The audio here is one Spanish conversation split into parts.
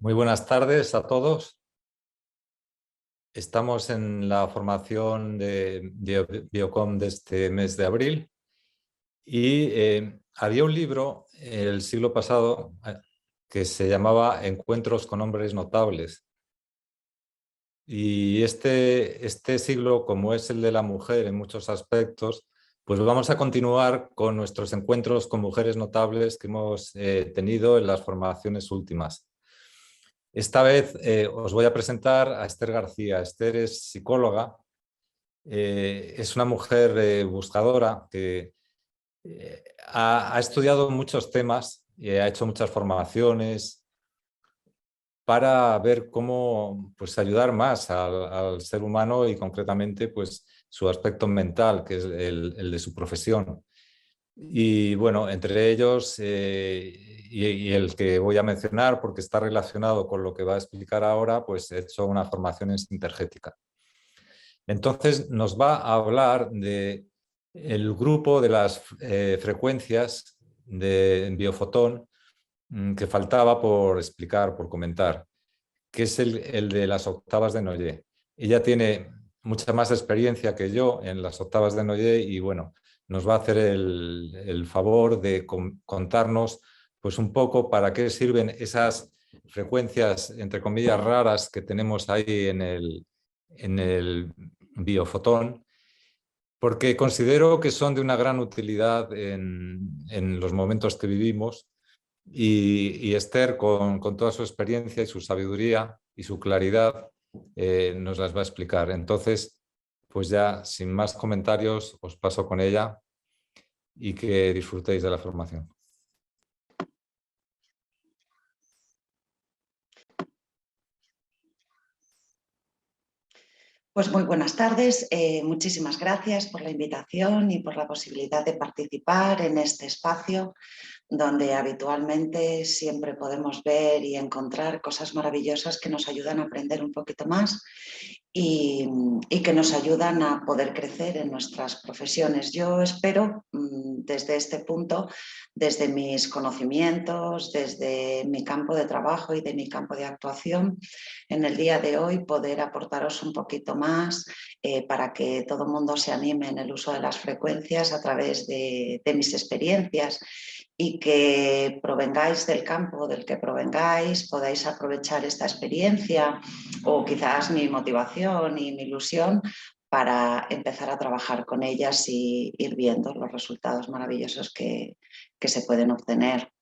Muy buenas tardes a todos. Estamos en la formación de Biocom de este mes de abril y había un libro el siglo pasado que se llamaba Encuentros con hombres notables. Y este siglo, como es el de la mujer en muchos aspectos, pues vamos a continuar con nuestros encuentros con mujeres notables que hemos tenido en las formaciones últimas. Esta vez os voy a presentar a Esther García. Esther es psicóloga, es una mujer buscadora que ha estudiado muchos temas y ha hecho muchas formaciones para ver cómo pues, ayudar más al ser humano y concretamente pues, su aspecto mental, que es el de su profesión. Y bueno, entre ellos y el que voy a mencionar, porque está relacionado con lo que va a explicar ahora, pues he hecho una formación en sintergética. Entonces nos va a hablar de el grupo de las frecuencias de biofotón que faltaba por explicar, por comentar, que es el de las octavas de Noyer. Ella tiene mucha más experiencia que yo en las octavas de Noyer y bueno, nos va a hacer el favor de contarnos pues un poco para qué sirven esas frecuencias, entre comillas, raras que tenemos ahí en el biofotón, porque considero que son de una gran utilidad en los momentos que vivimos y Esther, con toda su experiencia y su sabiduría y su claridad, nos las va a explicar. Entonces, pues ya sin más comentarios, os paso con ella y que disfrutéis de la formación. Pues muy buenas tardes, muchísimas gracias por la invitación y por la posibilidad de participar en este espacio donde habitualmente siempre podemos ver y encontrar cosas maravillosas que nos ayudan a aprender un poquito más y que nos ayudan a poder crecer en nuestras profesiones. Yo espero desde este punto, desde mis conocimientos, desde mi campo de trabajo y de mi campo de actuación, en el día de hoy poder aportaros un poquito más para que todo el mundo se anime en el uso de las frecuencias a través de mis experiencias y que provengáis del campo del que provengáis, podáis aprovechar esta experiencia o quizás mi motivación y mi ilusión para empezar a trabajar con ellas y ir viendo los resultados maravillosos que se pueden obtener.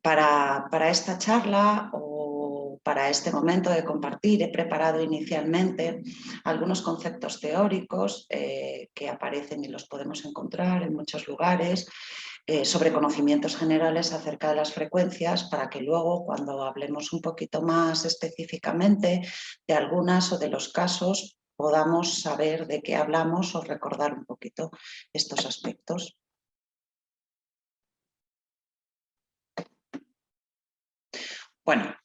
Para esta charla o para este momento de compartir he preparado inicialmente algunos conceptos teóricos que aparecen y los podemos encontrar en muchos lugares sobre conocimientos generales acerca de las frecuencias para que luego cuando hablemos un poquito más específicamente de algunas o de los casos podamos saber de qué hablamos o recordar un poquito estos aspectos. Bueno,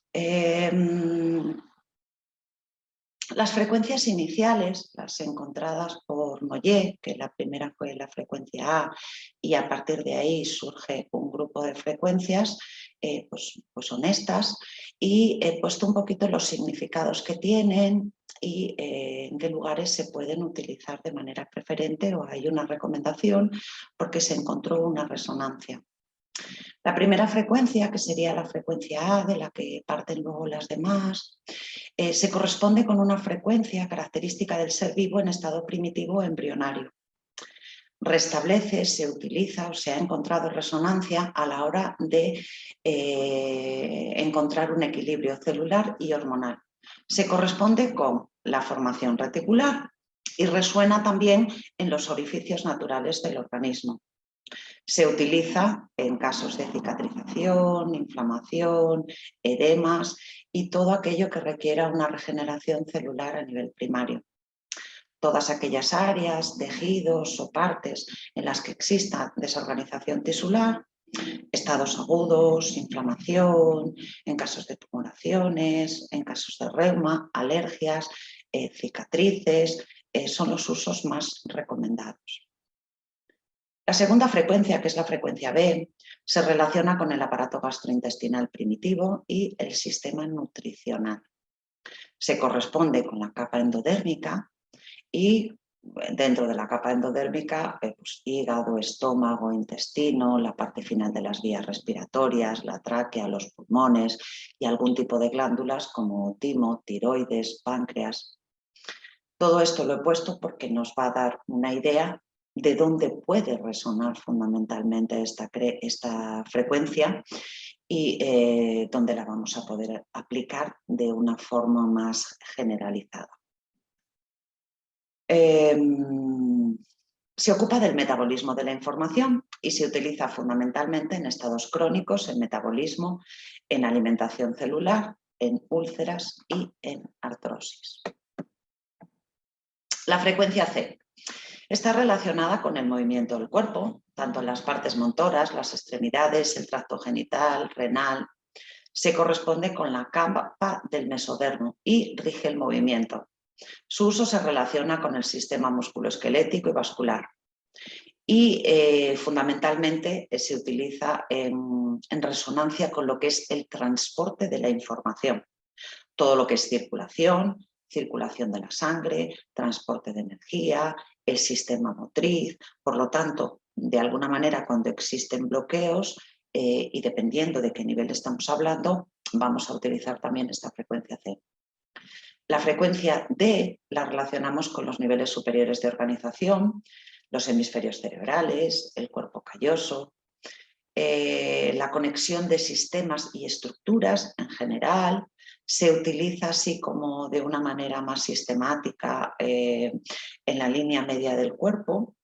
las frecuencias iniciales, las encontradas por Noyer, que la primera fue la frecuencia A, y a partir de ahí surge un grupo de frecuencias, pues son estas, y he puesto un poquito los significados que tienen y en qué lugares se pueden utilizar de manera preferente o hay una recomendación porque se encontró una resonancia. La primera frecuencia, que sería la frecuencia A, de la que parten luego las demás, se corresponde con una frecuencia característica del ser vivo en estado primitivo o embrionario. Restablece, se utiliza o se ha encontrado resonancia a la hora de encontrar un equilibrio celular y hormonal. Se corresponde con la formación reticular y resuena también en los orificios naturales del organismo. Se utiliza en casos de cicatrización, inflamación, edemas y todo aquello que requiera una regeneración celular a nivel primario. Todas aquellas áreas, tejidos o partes en las que exista desorganización tisular, estados agudos, inflamación, en casos de tumoraciones, en casos de reuma, alergias, cicatrices, son los usos más recomendados. La segunda frecuencia, que es la frecuencia B, Se relaciona con el aparato gastrointestinal primitivo y el sistema nutricional. Se corresponde con la capa endodérmica y dentro de la capa endodérmica, pues, hígado, estómago, intestino, la parte final de las vías respiratorias, la tráquea, los pulmones y algún tipo de glándulas como timo, tiroides, páncreas. Todo esto lo he puesto porque nos va a dar una idea de dónde puede resonar fundamentalmente esta frecuencia y dónde la vamos a poder aplicar de una forma más generalizada. Se ocupa del metabolismo de la información y se utiliza fundamentalmente en estados crónicos, en metabolismo, en alimentación celular, en úlceras y en artrosis. La frecuencia C está relacionada con el movimiento del cuerpo, tanto en las partes motoras, las extremidades, el tracto genital, renal. Se corresponde con la capa del mesodermo y rige el movimiento. Su uso se relaciona con el sistema musculoesquelético y vascular y fundamentalmente se utiliza en resonancia con lo que es el transporte de la información. Todo lo que es circulación de la sangre, transporte de energía, el sistema motriz. Por lo tanto, de alguna manera, cuando existen bloqueos y dependiendo de qué nivel estamos hablando, vamos a utilizar también esta frecuencia C. La frecuencia D la relacionamos con los niveles superiores de organización, los hemisferios cerebrales, el cuerpo calloso, la conexión de sistemas y estructuras en general. Se utiliza así como de una manera más sistemática en la línea media del cuerpo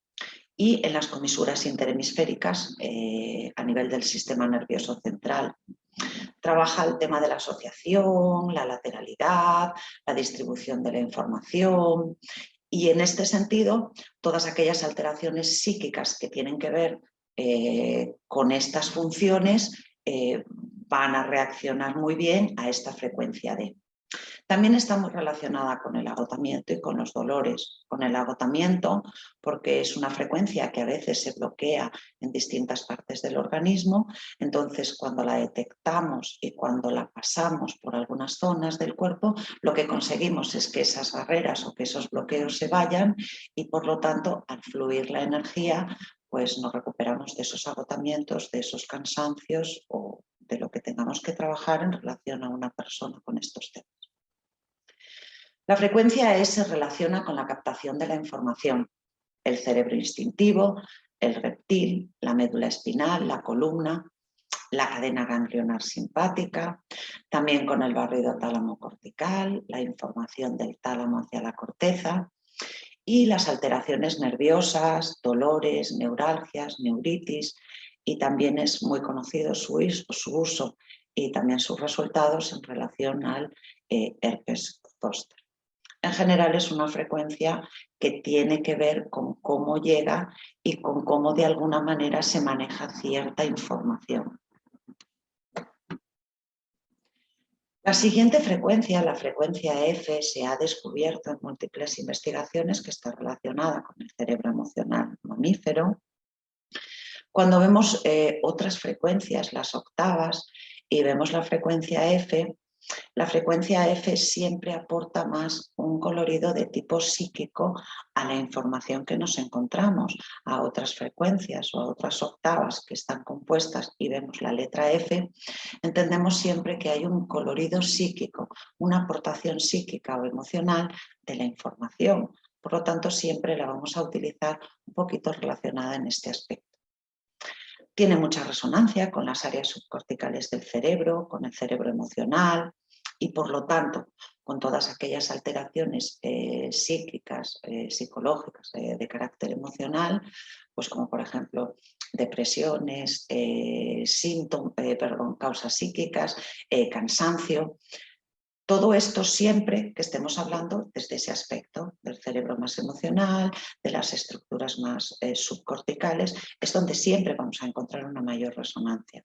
y en las comisuras interhemisféricas a nivel del sistema nervioso central. Trabaja el tema de la asociación, la lateralidad, la distribución de la información y en este sentido todas aquellas alteraciones psíquicas que tienen que ver con estas funciones van a reaccionar muy bien a esta frecuencia D. También está muy relacionada con el agotamiento y con los dolores. Con el agotamiento porque es una frecuencia que a veces se bloquea en distintas partes del organismo, entonces cuando la detectamos y cuando la pasamos por algunas zonas del cuerpo, lo que conseguimos es que esas barreras o que esos bloqueos se vayan y por lo tanto al fluir la energía pues nos recuperamos de esos agotamientos, de esos cansancios o de lo que tengamos que trabajar en relación a una persona con estos temas. La frecuencia E se relaciona con la captación de la información, el cerebro instintivo, el reptil, la médula espinal, la columna, la cadena ganglionar simpática, también con el barrido tálamo cortical, la información del tálamo hacia la corteza y las alteraciones nerviosas, dolores, neuralgias, neuritis y también es muy conocido su uso y también sus resultados en relación al herpes zóster. En general es una frecuencia que tiene que ver con cómo llega y con cómo de alguna manera se maneja cierta información. La siguiente frecuencia, la frecuencia F, se ha descubierto en múltiples investigaciones que está relacionada con el cerebro emocional mamífero. Cuando vemos otras frecuencias, las octavas, y vemos la frecuencia F siempre aporta más un colorido de tipo psíquico a la información que nos encontramos, a otras frecuencias o a otras octavas que están compuestas y vemos la letra F, entendemos siempre que hay un colorido psíquico, una aportación psíquica o emocional de la información. Por lo tanto, siempre la vamos a utilizar un poquito relacionada en este aspecto. Tiene mucha resonancia con las áreas subcorticales del cerebro, con el cerebro emocional y por lo tanto con todas aquellas alteraciones psíquicas, psicológicas de carácter emocional, pues como por ejemplo depresiones, causas psíquicas, cansancio. Todo esto siempre que estemos hablando desde ese aspecto del cerebro más emocional, de las estructuras más subcorticales, es donde siempre vamos a encontrar una mayor resonancia.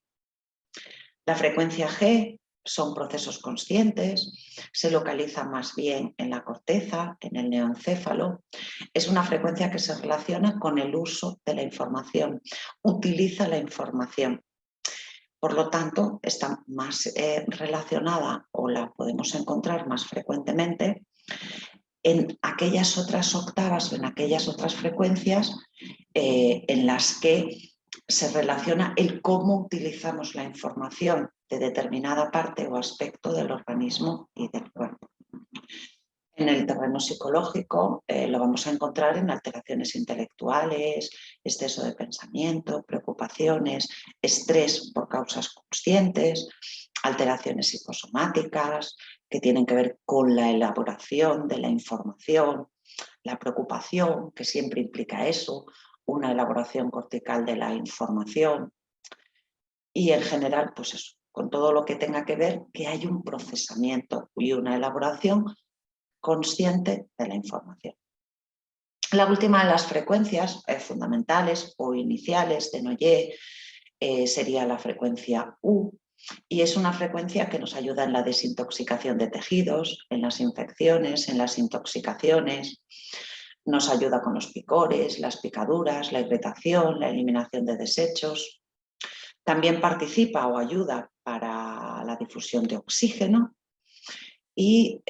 La frecuencia G son procesos conscientes, se localiza más bien en la corteza, en el neoencéfalo. Es una frecuencia que se relaciona con el uso de la información, utiliza la información. Por lo tanto, está más relacionada o la podemos encontrar más frecuentemente en aquellas otras octavas o en aquellas otras frecuencias en las que se relaciona el cómo utilizamos la información de determinada parte o aspecto del organismo y del cuerpo. En el terreno psicológico lo vamos a encontrar en alteraciones intelectuales, exceso de pensamiento, preocupaciones, estrés por causas conscientes, alteraciones psicosomáticas que tienen que ver con la elaboración de la información, la preocupación, que siempre implica eso, una elaboración cortical de la información y en general, pues eso, con todo lo que tenga que ver que hay un procesamiento y una elaboración consciente de la información. La última de las frecuencias fundamentales o iniciales de Noyer sería la frecuencia U, y es una frecuencia que nos ayuda en la desintoxicación de tejidos, en las infecciones, en las intoxicaciones, nos ayuda con los picores, las picaduras, la irritación, la eliminación de desechos. También participa o ayuda para la difusión de oxígeno y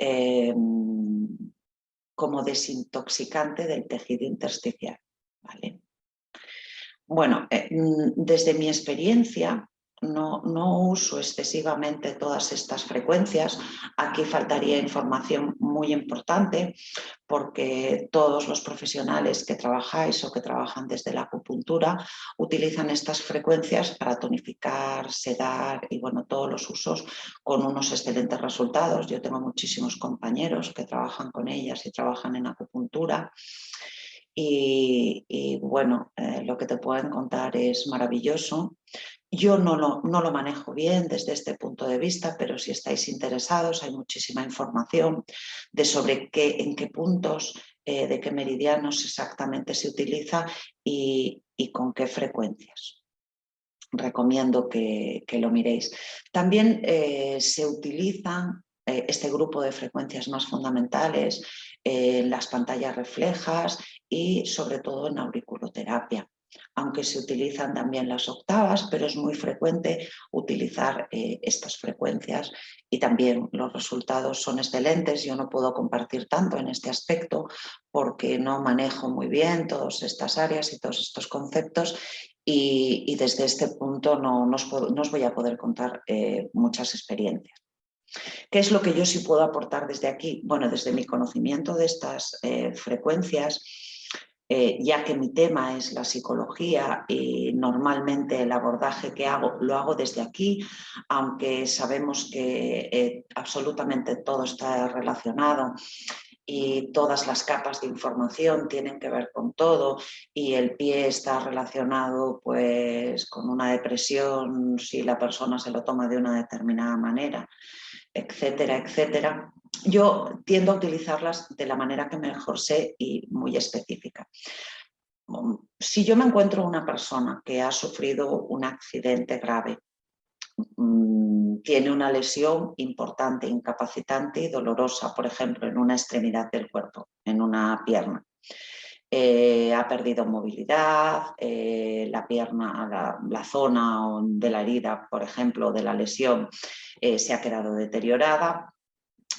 como desintoxicante del tejido intersticial. ¿Vale? Bueno, desde mi experiencia no uso excesivamente todas estas frecuencias. Aquí faltaría información muy importante porque todos los profesionales que trabajáis o que trabajan desde la acupuntura utilizan estas frecuencias para tonificar, sedar y bueno, todos los usos con unos excelentes resultados. Yo tengo muchísimos compañeros que trabajan con ellas y trabajan en acupuntura. Y bueno, lo que te pueden contar es maravilloso. Yo no lo manejo bien desde este punto de vista, pero si estáis interesados hay muchísima información de sobre en qué puntos, de qué meridianos exactamente se utiliza y con qué frecuencias. Recomiendo que lo miréis. También se utilizan este grupo de frecuencias más fundamentales en las pantallas reflejas y sobre todo en auriculoterapia, aunque se utilizan también las octavas, pero es muy frecuente utilizar estas frecuencias y también los resultados son excelentes. Yo no puedo compartir tanto en este aspecto porque no manejo muy bien todas estas áreas y todos estos conceptos y desde este punto no os voy a poder contar muchas experiencias. ¿Qué es lo que yo sí puedo aportar desde aquí? Bueno, desde mi conocimiento de estas frecuencias, ya que mi tema es la psicología y normalmente el abordaje que hago lo hago desde aquí, aunque sabemos que absolutamente todo está relacionado y todas las capas de información tienen que ver con todo y el pie está relacionado pues con una depresión si la persona se lo toma de una determinada manera, etcétera, etcétera. Yo tiendo a utilizarlas de la manera que mejor sé y muy específica. Si yo me encuentro una persona que ha sufrido un accidente grave, tiene una lesión importante, incapacitante y dolorosa, por ejemplo, en una extremidad del cuerpo, en una pierna. Ha perdido movilidad, la pierna, la zona de la herida, por ejemplo, de la lesión, se ha quedado deteriorada.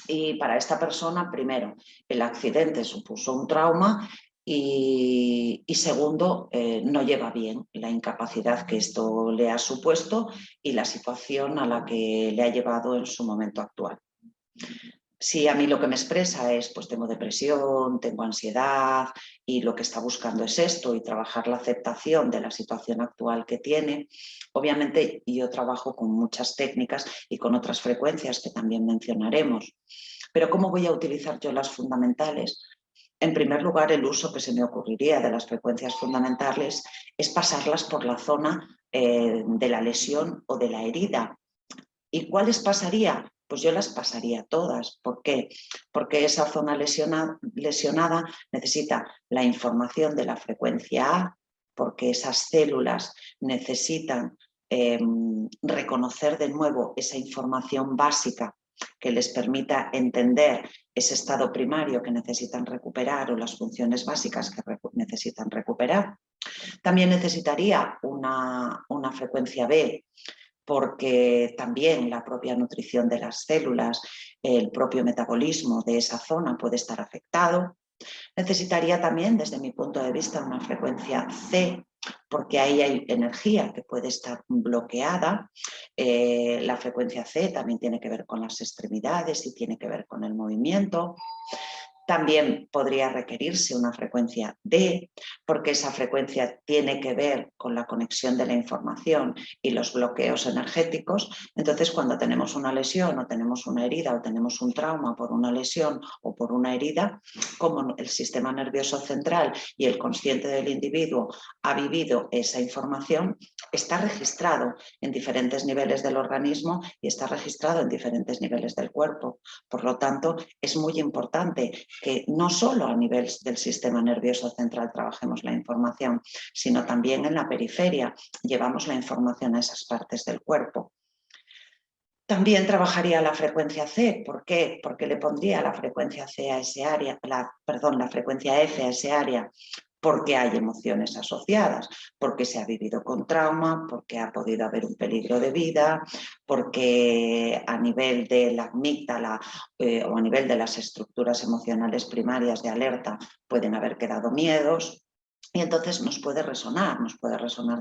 Y para esta persona, primero, el accidente supuso un trauma y segundo, no lleva bien la incapacidad que esto le ha supuesto y la situación a la que le ha llevado en su momento actual. Si a mí lo que me expresa es, pues tengo depresión, tengo ansiedad y lo que está buscando es esto y trabajar la aceptación de la situación actual que tiene, obviamente yo trabajo con muchas técnicas y con otras frecuencias que también mencionaremos. Pero ¿cómo voy a utilizar yo las fundamentales? En primer lugar, el uso que se me ocurriría de las frecuencias fundamentales es pasarlas por la zona de la lesión o de la herida. ¿Y cuáles pasaría? Pues yo las pasaría todas. ¿Por qué? Porque esa zona lesionada necesita la información de la frecuencia A, porque esas células necesitan reconocer de nuevo esa información básica que les permita entender ese estado primario que necesitan recuperar o las funciones básicas que necesitan recuperar. También necesitaría una frecuencia B porque también la propia nutrición de las células, el propio metabolismo de esa zona puede estar afectado. Necesitaría también, desde mi punto de vista, una frecuencia C, porque ahí hay energía que puede estar bloqueada. La frecuencia C también tiene que ver con las extremidades y tiene que ver con el movimiento. También podría requerirse una frecuencia D, porque esa frecuencia tiene que ver con la conexión de la información y los bloqueos energéticos. Entonces, cuando tenemos una lesión o tenemos una herida o tenemos un trauma por una lesión o por una herida, como el sistema nervioso central y el consciente del individuo ha vivido esa información, está registrado en diferentes niveles del organismo y está registrado en diferentes niveles del cuerpo. Por lo tanto, es muy importante que no solo a nivel del sistema nervioso central trabajemos la información, sino también en la periferia, llevamos la información a esas partes del cuerpo. También trabajaría la frecuencia C. ¿Por qué? Porque le pondría la frecuencia C a ese área, la frecuencia F a ese área, porque hay emociones asociadas, porque se ha vivido con trauma, porque ha podido haber un peligro de vida, porque a nivel de la amígdala o a nivel de las estructuras emocionales primarias de alerta pueden haber quedado miedos. Y entonces nos puede resonar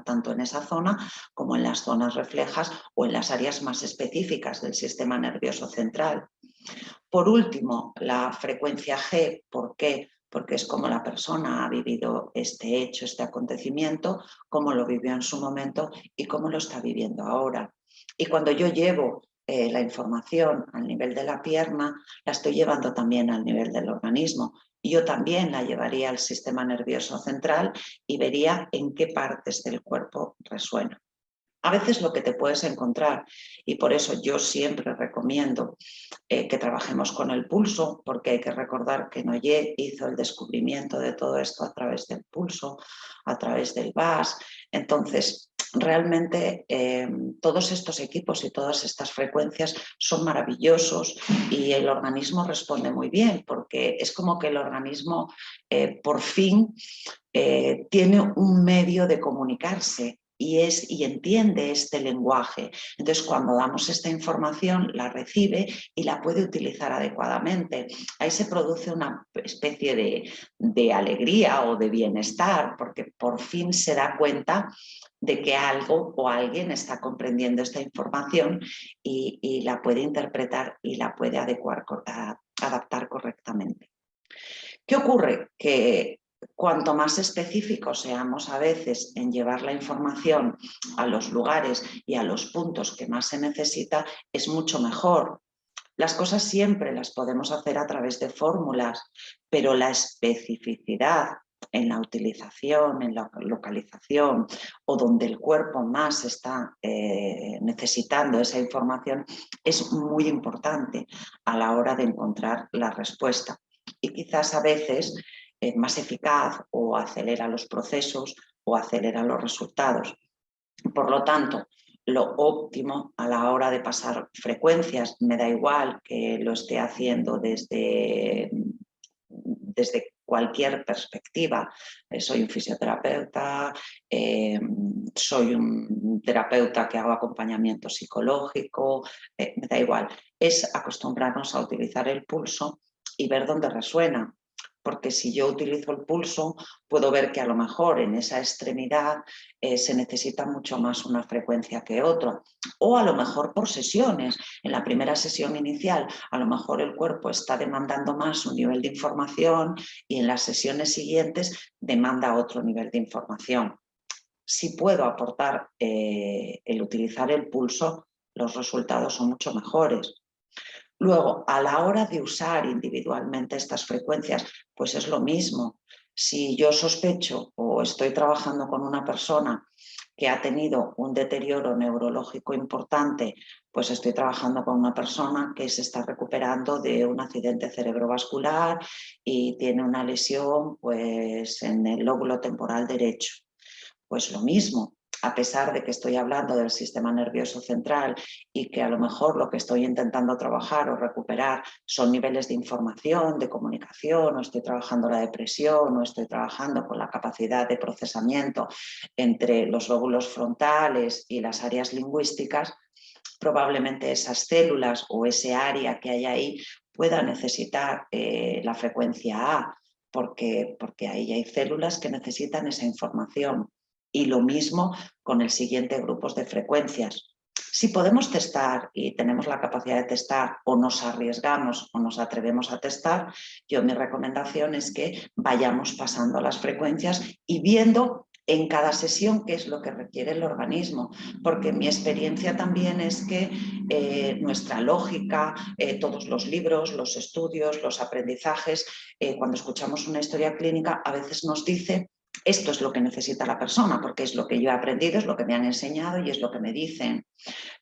tanto en esa zona como en las zonas reflejas o en las áreas más específicas del sistema nervioso central. Por último, la frecuencia G. ¿Por qué? Porque es como la persona ha vivido este hecho, este acontecimiento, cómo lo vivió en su momento y cómo lo está viviendo ahora. Y cuando yo llevo la información al nivel de la pierna, la estoy llevando también al nivel del organismo. Yo también la llevaría al sistema nervioso central y vería en qué partes del cuerpo resuena. A veces lo que te puedes encontrar, y por eso yo siempre recomiendo que trabajemos con el pulso, porque hay que recordar que Noyer hizo el descubrimiento de todo esto a través del pulso, a través del VAS. Entonces, realmente todos estos equipos y todas estas frecuencias son maravillosos y el organismo responde muy bien, porque es como que el organismo por fin tiene un medio de comunicarse y entiende este lenguaje. Entonces, cuando damos esta información, la recibe y la puede utilizar adecuadamente. Ahí se produce una especie de alegría o de bienestar, porque por fin se da cuenta de que algo o alguien está comprendiendo esta información y la puede interpretar y la puede adaptar correctamente. ¿Qué ocurre? Que cuanto más específicos seamos a veces en llevar la información a los lugares y a los puntos que más se necesita, es mucho mejor. Las cosas siempre las podemos hacer a través de fórmulas, pero la especificidad en la utilización, en la localización o donde el cuerpo más está necesitando esa información es muy importante a la hora de encontrar la respuesta. Y quizás a veces es más eficaz o acelera los procesos o acelera los resultados. Por lo tanto, lo óptimo a la hora de pasar frecuencias, me da igual que lo esté haciendo desde cualquier perspectiva. Soy un fisioterapeuta, soy un terapeuta que hago acompañamiento psicológico, me da igual. Es acostumbrarnos a utilizar el pulso y ver dónde resuena. Porque si yo utilizo el pulso, puedo ver que a lo mejor en esa extremidad se necesita mucho más una frecuencia que otra. O a lo mejor por sesiones. En la primera sesión inicial, a lo mejor el cuerpo está demandando más un nivel de información y en las sesiones siguientes demanda otro nivel de información. Si puedo aportar el utilizar el pulso, los resultados son mucho mejores. Luego, a la hora de usar individualmente estas frecuencias, pues es lo mismo. Si yo sospecho o estoy trabajando con una persona que ha tenido un deterioro neurológico importante, pues estoy trabajando con una persona que se está recuperando de un accidente cerebrovascular y tiene una lesión pues, en el lóbulo temporal derecho. Pues lo mismo. a pesar de que estoy hablando del sistema nervioso central y que a lo mejor lo que estoy intentando trabajar o recuperar son niveles de información, de comunicación, o estoy trabajando la depresión, o estoy trabajando con la capacidad de procesamiento entre los lóbulos frontales y las áreas lingüísticas, probablemente esas células o ese área que hay ahí pueda necesitar la frecuencia A, porque ahí hay células que necesitan esa información. Y lo mismo con el siguiente grupo de frecuencias. Si podemos testar y tenemos la capacidad de testar, o nos arriesgamos o nos atrevemos a testar, mi recomendación es que vayamos pasando las frecuencias y viendo en cada sesión qué es lo que requiere el organismo, porque mi experiencia también es que nuestra lógica, todos los libros, los estudios, los aprendizajes, cuando escuchamos una historia clínica a veces nos dice: esto es lo que necesita la persona, porque es lo que yo he aprendido, es lo que me han enseñado y es lo que me dicen.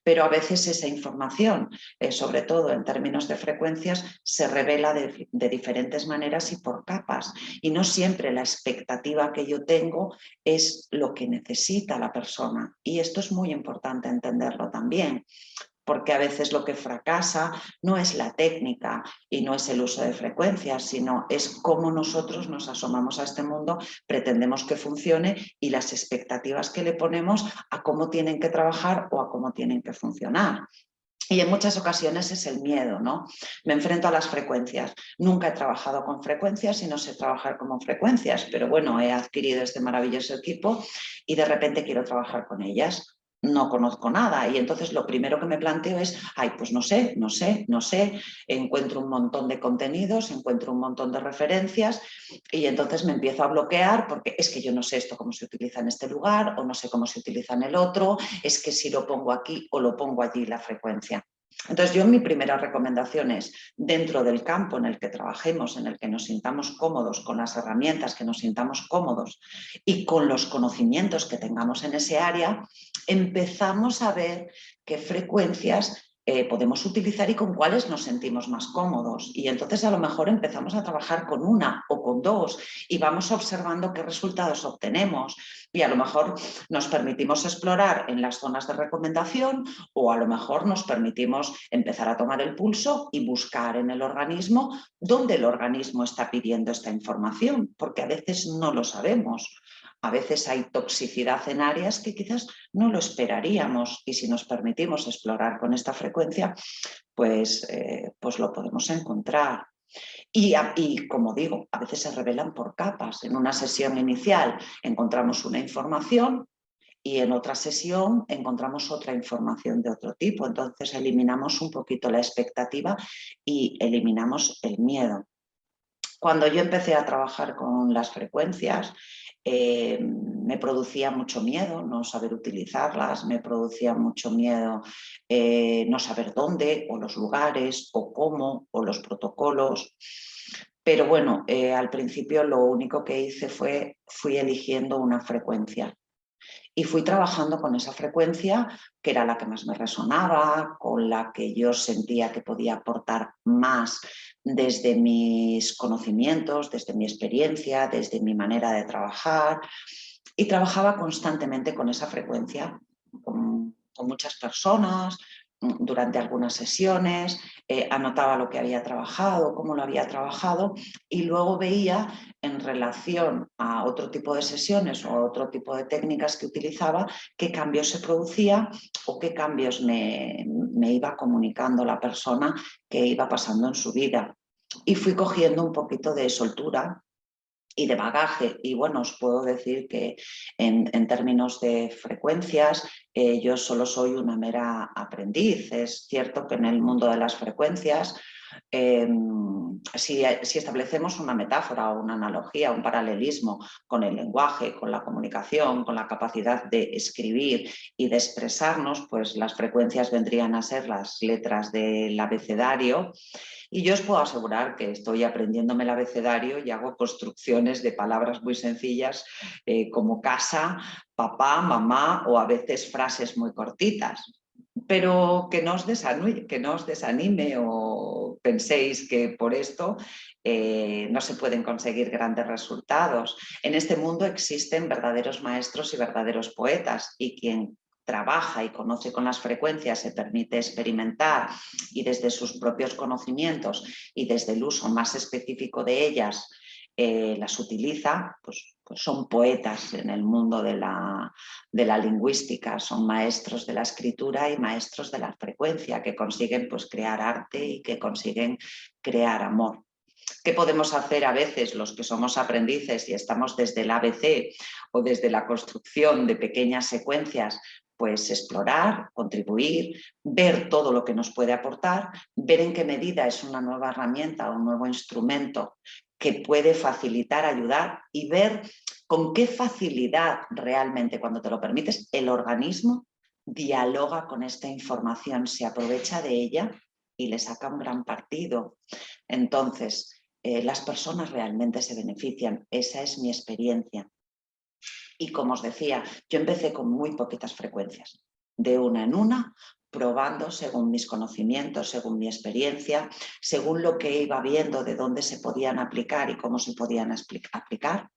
Pero a veces esa información, sobre todo en términos de frecuencias, se revela de diferentes maneras y por capas. Y no siempre la expectativa que yo tengo es lo que necesita la persona. Y esto es muy importante entenderlo también, porque a veces lo que fracasa no es la técnica y no es el uso de frecuencias, sino es cómo nosotros nos asomamos a este mundo, pretendemos que funcione y las expectativas que le ponemos a cómo tienen que trabajar o a cómo tienen que funcionar. Y en muchas ocasiones es el miedo, ¿no? Me enfrento a las frecuencias. Nunca he trabajado con frecuencias y no sé trabajar como frecuencias, pero bueno, he adquirido este maravilloso equipo y de repente quiero trabajar con ellas. No conozco nada y entonces lo primero que me planteo es: ay, pues no sé, encuentro un montón de contenidos, encuentro un montón de referencias y entonces me empiezo a bloquear porque es que yo no sé esto cómo se utiliza en este lugar o no sé cómo se utiliza en el otro, es que si lo pongo aquí o lo pongo allí la frecuencia. Entonces mi primera recomendación es, dentro del campo en el que trabajemos, en el que nos sintamos cómodos, con las herramientas que nos sintamos cómodos y con los conocimientos que tengamos en ese área, empezamos a ver qué frecuencias podemos utilizar y con cuáles nos sentimos más cómodos. Y entonces a lo mejor empezamos a trabajar con una o con dos y vamos observando qué resultados obtenemos. Y a lo mejor nos permitimos explorar en las zonas de recomendación o a lo mejor nos permitimos empezar a tomar el pulso y buscar en el organismo dónde el organismo está pidiendo esta información, porque a veces no lo sabemos. A veces hay toxicidad en áreas que quizás no lo esperaríamos y si nos permitimos explorar con esta frecuencia, pues lo podemos encontrar. Y como digo, a veces se revelan por capas. En una sesión inicial encontramos una información y en otra sesión encontramos otra información de otro tipo. Entonces eliminamos un poquito la expectativa y eliminamos el miedo. Cuando yo empecé a trabajar con las frecuencias, me producía mucho miedo no saber utilizarlas, me producía mucho miedo no saber dónde, o los lugares, o cómo, o los protocolos. Pero bueno, al principio lo único que hice fui eligiendo una frecuencia. Y fui trabajando con esa frecuencia, que era la que más me resonaba, con la que yo sentía que podía aportar más desde mis conocimientos, desde mi experiencia, desde mi manera de trabajar. Y trabajaba constantemente con esa frecuencia, con muchas personas, durante algunas sesiones, anotaba lo que había trabajado, cómo lo había trabajado y luego veía en relación a otro tipo de sesiones o a otro tipo de técnicas que utilizaba, qué cambios se producía o qué cambios me iba comunicando la persona que iba pasando en su vida. Y fui cogiendo un poquito de soltura y de bagaje. Y bueno, os puedo decir que en términos de frecuencias, yo solo soy una mera aprendiz. Es cierto que en el mundo de las frecuencias, si establecemos una metáfora o una analogía, un paralelismo con el lenguaje, con la comunicación, con la capacidad de escribir y de expresarnos, pues las frecuencias vendrían a ser las letras del abecedario. Y yo os puedo asegurar que estoy aprendiéndome el abecedario y hago construcciones de palabras muy sencillas como casa, papá, mamá o a veces frases muy cortitas. Pero que no os desanime o penséis que por esto no se pueden conseguir grandes resultados. En este mundo existen verdaderos maestros y verdaderos poetas, y quien trabaja y conoce con las frecuencias, se permite experimentar y desde sus propios conocimientos y desde el uso más específico de ellas las utiliza, pues son poetas en el mundo de la lingüística, son maestros de la escritura y maestros de la frecuencia, que consiguen pues crear arte y que consiguen crear amor. ¿Qué podemos hacer a veces los que somos aprendices y estamos desde el ABC o desde la construcción de pequeñas secuencias? Pues explorar, contribuir, ver todo lo que nos puede aportar, ver en qué medida es una nueva herramienta o un nuevo instrumento que puede facilitar, ayudar, y ver con qué facilidad realmente, cuando te lo permites, el organismo dialoga con esta información, se aprovecha de ella y le saca un gran partido. Entonces, las personas realmente se benefician. Esa es mi experiencia. Y como os decía, yo empecé con muy poquitas frecuencias, de una en una, probando según mis conocimientos, según mi experiencia, según lo que iba viendo de dónde se podían aplicar y cómo se podían aplicar,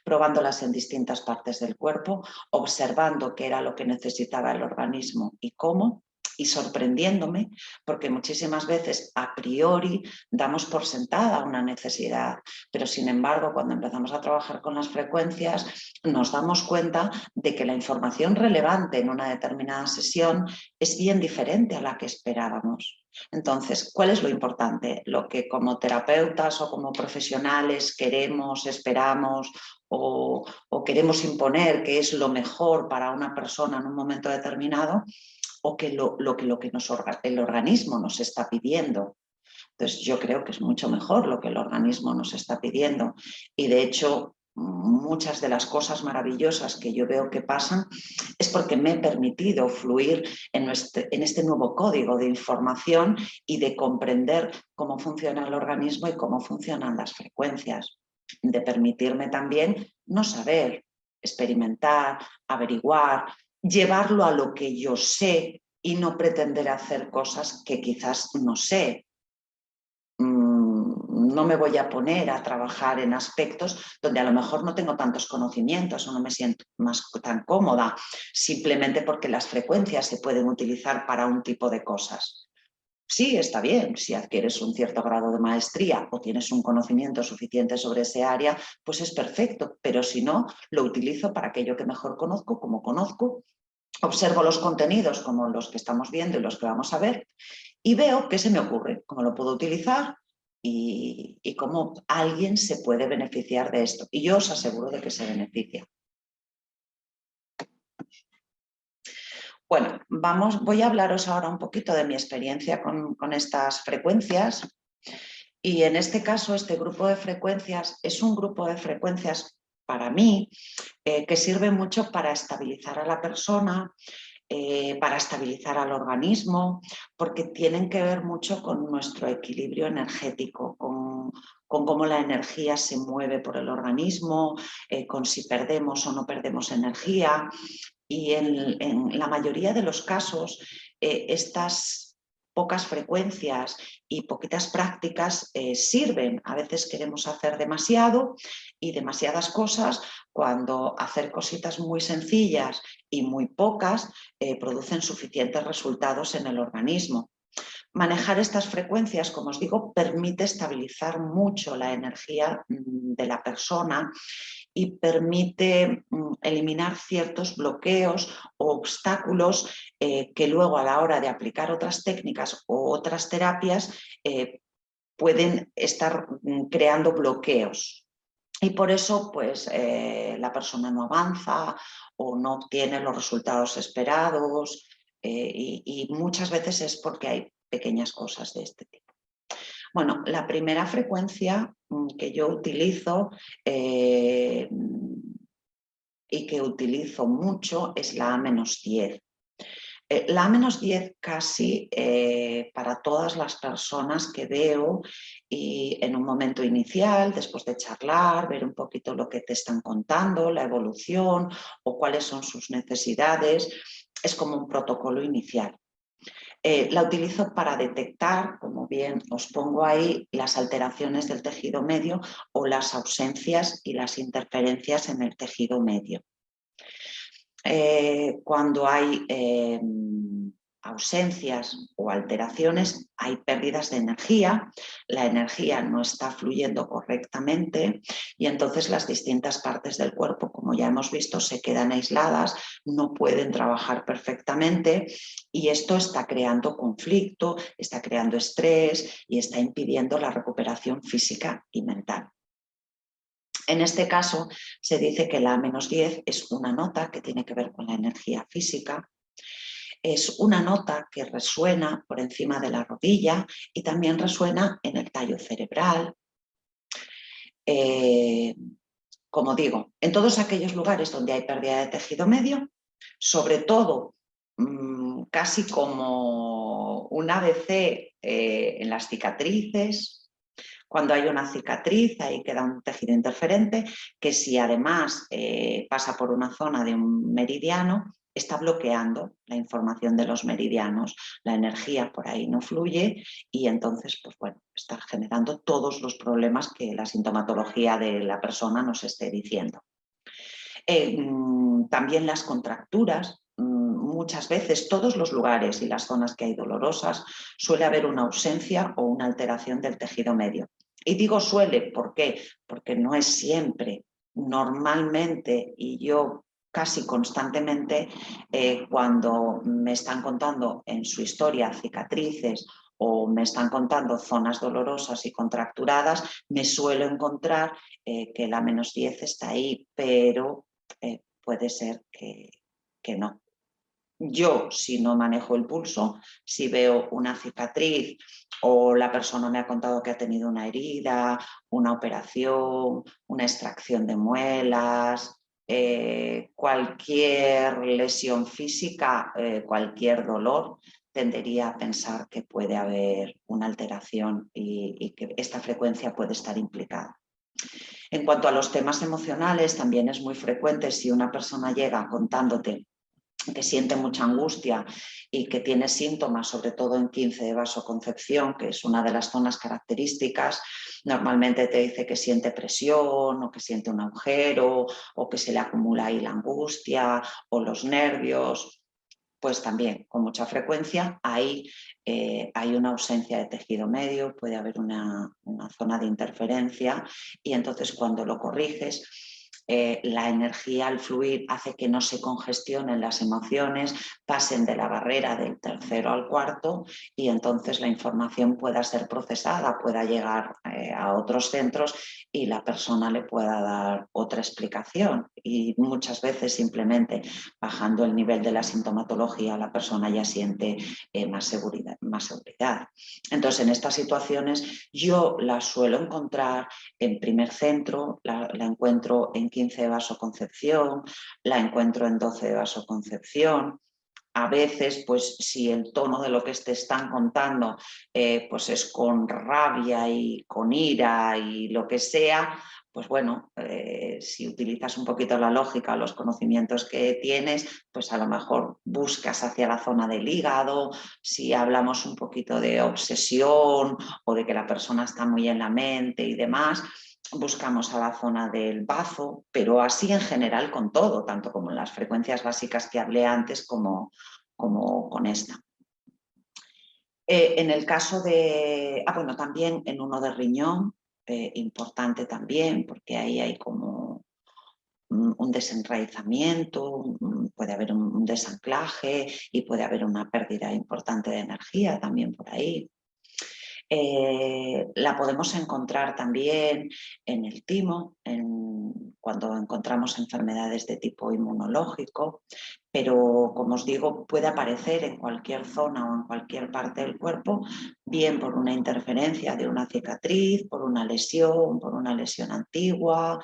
probándolas en distintas partes del cuerpo, observando qué era lo que necesitaba el organismo y cómo, y sorprendiéndome, porque muchísimas veces a priori damos por sentada una necesidad, pero sin embargo cuando empezamos a trabajar con las frecuencias nos damos cuenta de que la información relevante en una determinada sesión es bien diferente a la que esperábamos. Entonces, ¿cuál es lo importante? Lo que como terapeutas o como profesionales queremos, esperamos o queremos imponer que es lo mejor para una persona en un momento determinado, o que lo que el organismo nos está pidiendo. Entonces yo creo que es mucho mejor lo que el organismo nos está pidiendo, y de hecho muchas de las cosas maravillosas que yo veo que pasan es porque me he permitido fluir en este nuevo código de información y de comprender cómo funciona el organismo y cómo funcionan las frecuencias, de permitirme también no saber, experimentar, averiguar, llevarlo a lo que yo sé y no pretender hacer cosas que quizás no sé. No me voy a poner a trabajar en aspectos donde a lo mejor no tengo tantos conocimientos o no me siento tan cómoda, simplemente porque las frecuencias se pueden utilizar para un tipo de cosas. Sí, está bien, si adquieres un cierto grado de maestría o tienes un conocimiento suficiente sobre ese área, pues es perfecto, pero si no, lo utilizo para aquello que mejor conozco, como conozco, observo los contenidos como los que estamos viendo y los que vamos a ver, y veo qué se me ocurre, cómo lo puedo utilizar y cómo alguien se puede beneficiar de esto. Y yo os aseguro de que se beneficia. Bueno, voy a hablaros ahora un poquito de mi experiencia con estas frecuencias. Y en este caso, este grupo de frecuencias es un grupo de frecuencias para mí que sirve mucho para estabilizar a la persona, para estabilizar al organismo, porque tienen que ver mucho con nuestro equilibrio energético, con cómo la energía se mueve por el organismo, con si perdemos o no perdemos energía. Y en la mayoría de los casos, estas pocas frecuencias y poquitas prácticas sirven. A veces queremos hacer demasiado y demasiadas cosas, cuando hacer cositas muy sencillas y muy pocas producen suficientes resultados en el organismo. Manejar estas frecuencias, como os digo, permite estabilizar mucho la energía de la persona y permite eliminar ciertos bloqueos o obstáculos que luego, a la hora de aplicar otras técnicas o otras terapias, pueden estar creando bloqueos. Y por eso pues, la persona no avanza o no obtiene los resultados esperados, y muchas veces es porque hay pequeñas cosas de este tipo. Bueno, la primera frecuencia que yo utilizo y que utilizo mucho es la A-10. La A-10 casi para todas las personas que veo, y en un momento inicial, después de charlar, ver un poquito lo que te están contando, la evolución o cuáles son sus necesidades, es como un protocolo inicial. La utilizo para detectar, como bien os pongo ahí, las alteraciones del tejido medio o las ausencias y las interferencias en el tejido medio. Cuando hay ausencias o alteraciones, hay pérdidas de energía, la energía no está fluyendo correctamente y entonces las distintas partes del cuerpo, como ya hemos visto, se quedan aisladas, no pueden trabajar perfectamente y esto está creando conflicto, está creando estrés y está impidiendo la recuperación física y mental. En este caso, se dice que la -10 es una nota que tiene que ver con la energía física, es una nota que resuena por encima de la rodilla y también resuena en el tallo cerebral. Como digo, en todos aquellos lugares donde hay pérdida de tejido medio, sobre todo casi como un ABC en las cicatrices. Cuando hay una cicatriz, ahí queda un tejido interferente que si además pasa por una zona de un meridiano, está bloqueando la información de los meridianos. La energía por ahí no fluye y entonces, pues bueno, está generando todos los problemas que la sintomatología de la persona nos esté diciendo. También las contracturas. Muchas veces, todos los lugares y las zonas que hay dolorosas, suele haber una ausencia o una alteración del tejido medio. Y digo suele, ¿por qué? Porque no es siempre. Normalmente, y yo casi constantemente, cuando me están contando en su historia cicatrices o me están contando zonas dolorosas y contracturadas, me suelo encontrar que la -10 está ahí, pero puede ser que no. Yo, si no manejo el pulso, si veo una cicatriz o la persona me ha contado que ha tenido una herida, una operación, una extracción de muelas, cualquier lesión física, cualquier dolor, tendería a pensar que puede haber una alteración y que esta frecuencia puede estar implicada. En cuanto a los temas emocionales, también es muy frecuente si una persona llega contándote que siente mucha angustia y que tiene síntomas, sobre todo en 15 de vasoconcepción, que es una de las zonas características. Normalmente te dice que siente presión o que siente un agujero o que se le acumula ahí la angustia o los nervios. Pues también con mucha frecuencia hay una ausencia de tejido medio, puede haber una zona de interferencia y entonces cuando lo corriges, la energía al fluir hace que no se congestionen las emociones, pasen de la barrera del tercero al cuarto y entonces la información pueda ser procesada, pueda llegar a otros centros y la persona le pueda dar otra explicación. Y muchas veces simplemente bajando el nivel de la sintomatología la persona ya siente más seguridad. Entonces en estas situaciones yo la suelo encontrar en primer centro, la encuentro en 15 de vasoconcepción, la encuentro en 12 de vasoconcepción. A veces, pues si el tono de lo que te están contando pues es con rabia y con ira y lo que sea, pues bueno, si utilizas un poquito la lógica, los conocimientos que tienes, pues a lo mejor buscas hacia la zona del hígado. Si hablamos un poquito de obsesión o de que la persona está muy en la mente y demás, buscamos a la zona del bazo, pero así en general con todo, tanto como en las frecuencias básicas que hablé antes como con esta. En el caso de, bueno, también en uno de riñón, importante también, porque ahí hay como un desenraizamiento, puede haber un desanclaje y puede haber una pérdida importante de energía también por ahí. La podemos encontrar también en el timo, cuando encontramos enfermedades de tipo inmunológico, pero como os digo, puede aparecer en cualquier zona o en cualquier parte del cuerpo, bien por una interferencia de una cicatriz, por una lesión antigua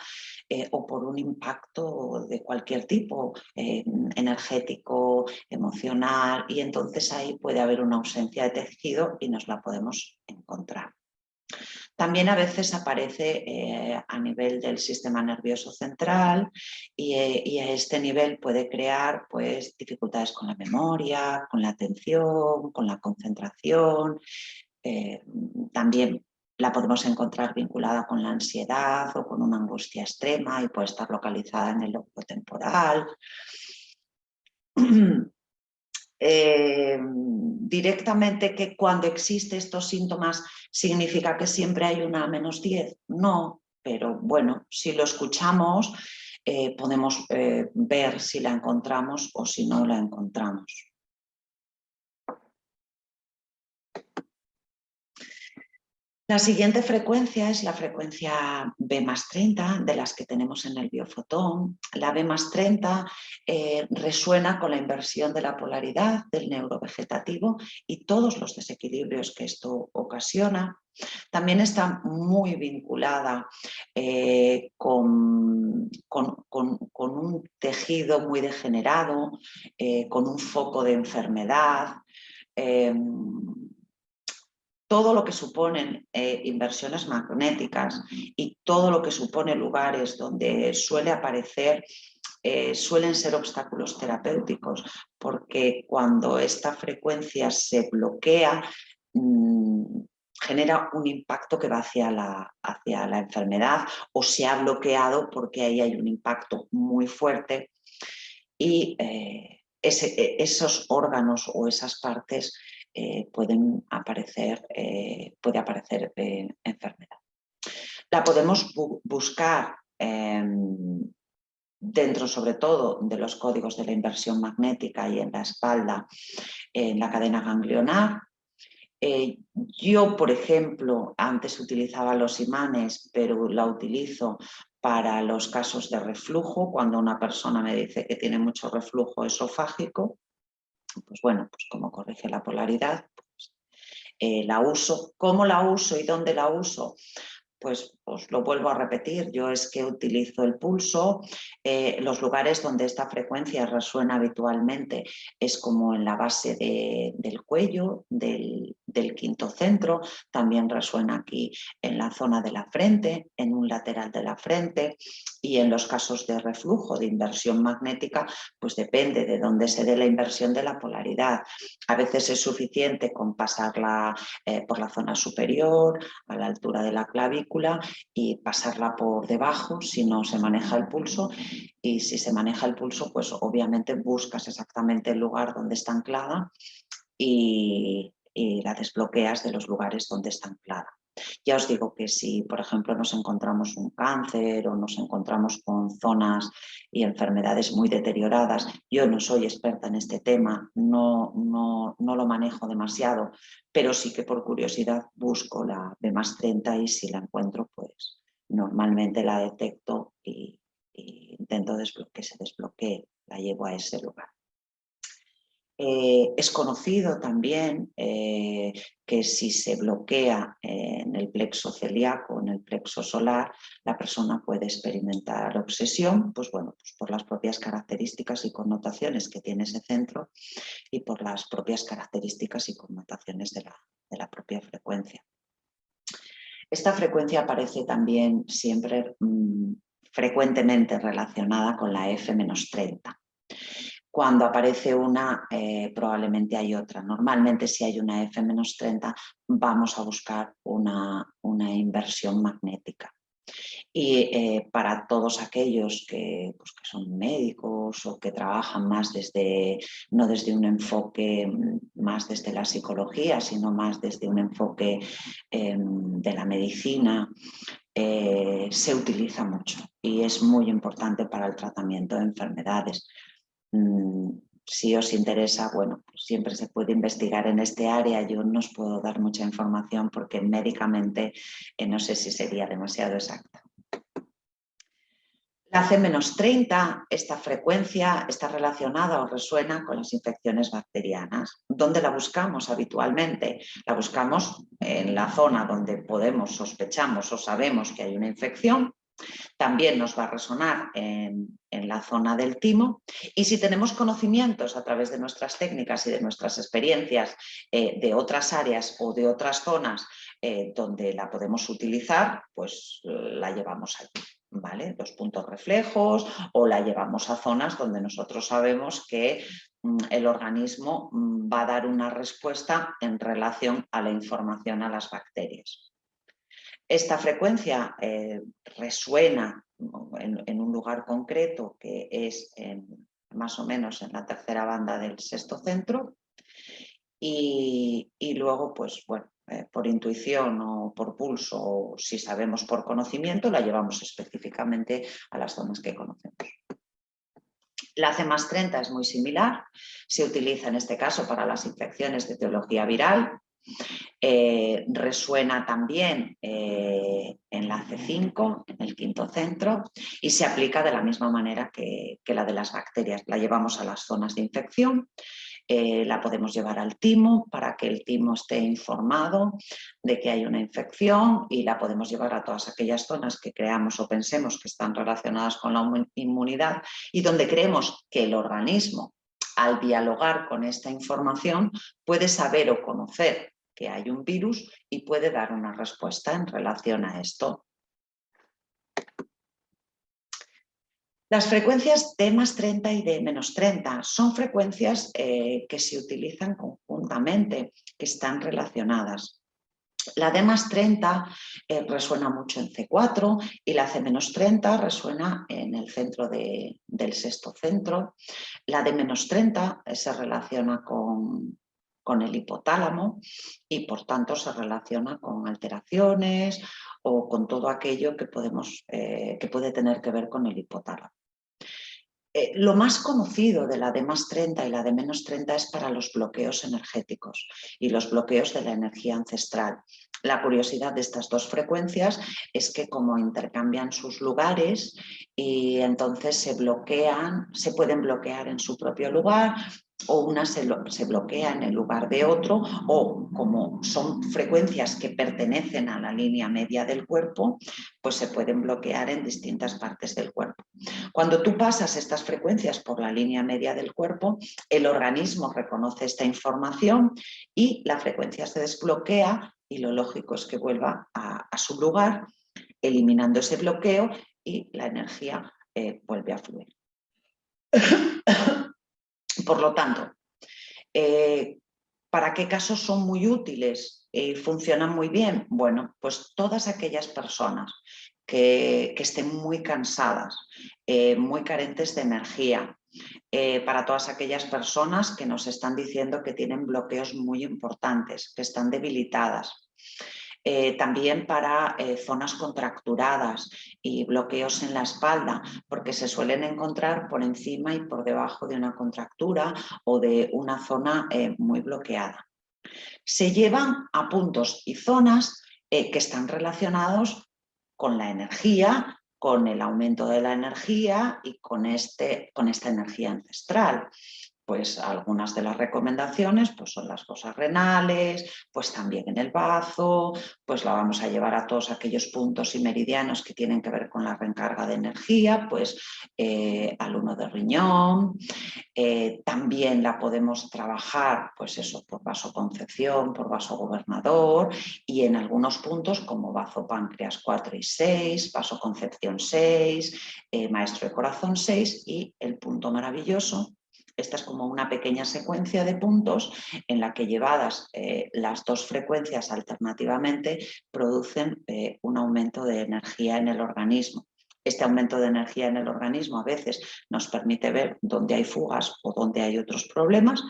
o por un impacto de cualquier tipo, energético, emocional, y entonces ahí puede haber una ausencia de tejido y nos la podemos encontrar. También a veces aparece a nivel del sistema nervioso central y a este nivel puede crear pues, dificultades con la memoria, con la atención, con la concentración. También la podemos encontrar vinculada con la ansiedad o con una angustia extrema y puede estar localizada en el lóbulo temporal. Directamente que cuando existen estos síntomas significa que siempre hay una -10, no, pero bueno, si lo escuchamos podemos ver si la encontramos o si no la encontramos. La siguiente frecuencia es la frecuencia B+30, de las que tenemos en el biofotón. La B+30 resuena con la inversión de la polaridad del neurovegetativo y todos los desequilibrios que esto ocasiona. También está muy vinculada con un tejido muy degenerado, con un foco de enfermedad. Todo lo que suponen inversiones magnéticas y todo lo que supone lugares donde suele aparecer, suelen ser obstáculos terapéuticos, porque cuando esta frecuencia se bloquea, genera un impacto que va hacia la enfermedad, o se ha bloqueado porque ahí hay un impacto muy fuerte y esos órganos o esas partes puede aparecer enfermedad. La podemos buscar dentro, sobre todo, de los códigos de la inversión magnética y en la espalda, en la cadena ganglionar. Yo, por ejemplo, antes utilizaba los imanes, pero la utilizo para los casos de reflujo, cuando una persona me dice que tiene mucho reflujo esofágico. Pues bueno, pues como corrige la polaridad, pues, la uso. ¿Cómo la uso y dónde la uso? Pues os lo vuelvo a repetir, yo es que utilizo el pulso, los lugares donde esta frecuencia resuena habitualmente es como en la base del cuello, del quinto centro, también resuena aquí en la zona de la frente, en un lateral de la frente, y en los casos de reflujo, de inversión magnética, pues depende de dónde se dé la inversión de la polaridad. A veces es suficiente con pasarla por la zona superior, a la altura de la clavícula, y pasarla por debajo si no se maneja el pulso, y si se maneja el pulso pues obviamente buscas exactamente el lugar donde está anclada y la desbloqueas de los lugares donde está anclada. Ya os digo que si, por ejemplo, nos encontramos un cáncer o nos encontramos con zonas y enfermedades muy deterioradas, yo no soy experta en este tema, no lo manejo demasiado, pero sí que por curiosidad busco la B+30 y si la encuentro, pues normalmente la detecto y intento que se desbloquee, la llevo a ese lugar. Es conocido también que si se bloquea en el plexo celíaco, en el plexo solar, la persona puede experimentar obsesión, pues bueno, pues por las propias características y connotaciones que tiene ese centro y por las propias características y connotaciones de la propia frecuencia. Esta frecuencia aparece también siempre frecuentemente relacionada con la F-30. Cuando aparece una, probablemente hay otra. Normalmente si hay una F-30 vamos a buscar una inversión magnética. Y para todos aquellos que son médicos o que trabajan más no desde un enfoque más desde la psicología, sino más desde un enfoque de la medicina, se utiliza mucho y es muy importante para el tratamiento de enfermedades. Si os interesa, bueno, pues siempre se puede investigar en este área. Yo no os puedo dar mucha información porque médicamente no sé si sería demasiado exacta. La C-30, esta frecuencia está relacionada o resuena con las infecciones bacterianas. ¿Dónde la buscamos habitualmente? La buscamos en la zona donde sospechamos o sabemos que hay una infección. También nos va a resonar en la zona del timo, y si tenemos conocimientos a través de nuestras técnicas y de nuestras experiencias de otras áreas o de otras zonas donde la podemos utilizar, pues la llevamos allí, ¿vale? Los puntos reflejos, o la llevamos a zonas donde nosotros sabemos que el organismo va a dar una respuesta en relación a la información a las bacterias. Esta frecuencia resuena en un lugar concreto que es más o menos en la tercera banda del sexto centro y luego, pues bueno, por intuición o por pulso, o si sabemos por conocimiento, la llevamos específicamente a las zonas que conocemos. La C+30 es muy similar, se utiliza en este caso para las infecciones de etiología viral. Resuena también en la C5, en el quinto centro, y se aplica de la misma manera que la de las bacterias. La llevamos a las zonas de infección, la podemos llevar al timo para que el timo esté informado de que hay una infección, y la podemos llevar a todas aquellas zonas que creamos o pensemos que están relacionadas con la inmunidad y donde creemos que el organismo, al dialogar con esta información, puede saber o conocer que hay un virus y puede dar una respuesta en relación a esto. Las frecuencias D+30 y D-30 son frecuencias que se utilizan conjuntamente, que están relacionadas. La D+30 resuena mucho en C4 y la C-30 resuena en el centro del sexto centro. La D-30 se relaciona con el hipotálamo y por tanto se relaciona con alteraciones o con todo aquello que puede tener que ver con el hipotálamo. Lo más conocido de la D+30 y la D-30 es para los bloqueos energéticos y los bloqueos de la energía ancestral. La curiosidad de estas dos frecuencias es que como intercambian sus lugares y entonces se pueden bloquear en su propio lugar, o una se bloquea en el lugar de otro, o como son frecuencias que pertenecen a la línea media del cuerpo, pues se pueden bloquear en distintas partes del cuerpo. Cuando tú pasas estas frecuencias por la línea media del cuerpo, el organismo reconoce esta información y la frecuencia se desbloquea, y lo lógico es que vuelva a su lugar, eliminando ese bloqueo, y la energía vuelve a fluir. Por lo tanto, ¿para qué casos son muy útiles y funcionan muy bien? Bueno, pues todas aquellas personas que estén muy cansadas, muy carentes de energía, para todas aquellas personas que nos están diciendo que tienen bloqueos muy importantes, que están debilitadas. También para zonas contracturadas y bloqueos en la espalda, porque se suelen encontrar por encima y por debajo de una contractura o de una zona muy bloqueada. Se llevan a puntos y zonas que están relacionados con la energía, con el aumento de la energía y con esta energía ancestral. Pues algunas de las recomendaciones pues son las fosas renales, pues también en el bazo, pues la vamos a llevar a todos aquellos puntos y meridianos que tienen que ver con la recarga de energía, pues al 1 de riñón. También la podemos trabajar, pues eso, por vasoconcepción, por vasogobernador, y en algunos puntos como vasopáncreas 4 y 6, vasoconcepción 6, maestro de corazón 6 y el punto maravilloso. Esta es como una pequeña secuencia de puntos en la que llevadas las dos frecuencias alternativamente producen un aumento de energía en el organismo. Este aumento de energía en el organismo a veces nos permite ver dónde hay fugas o dónde hay otros problemas,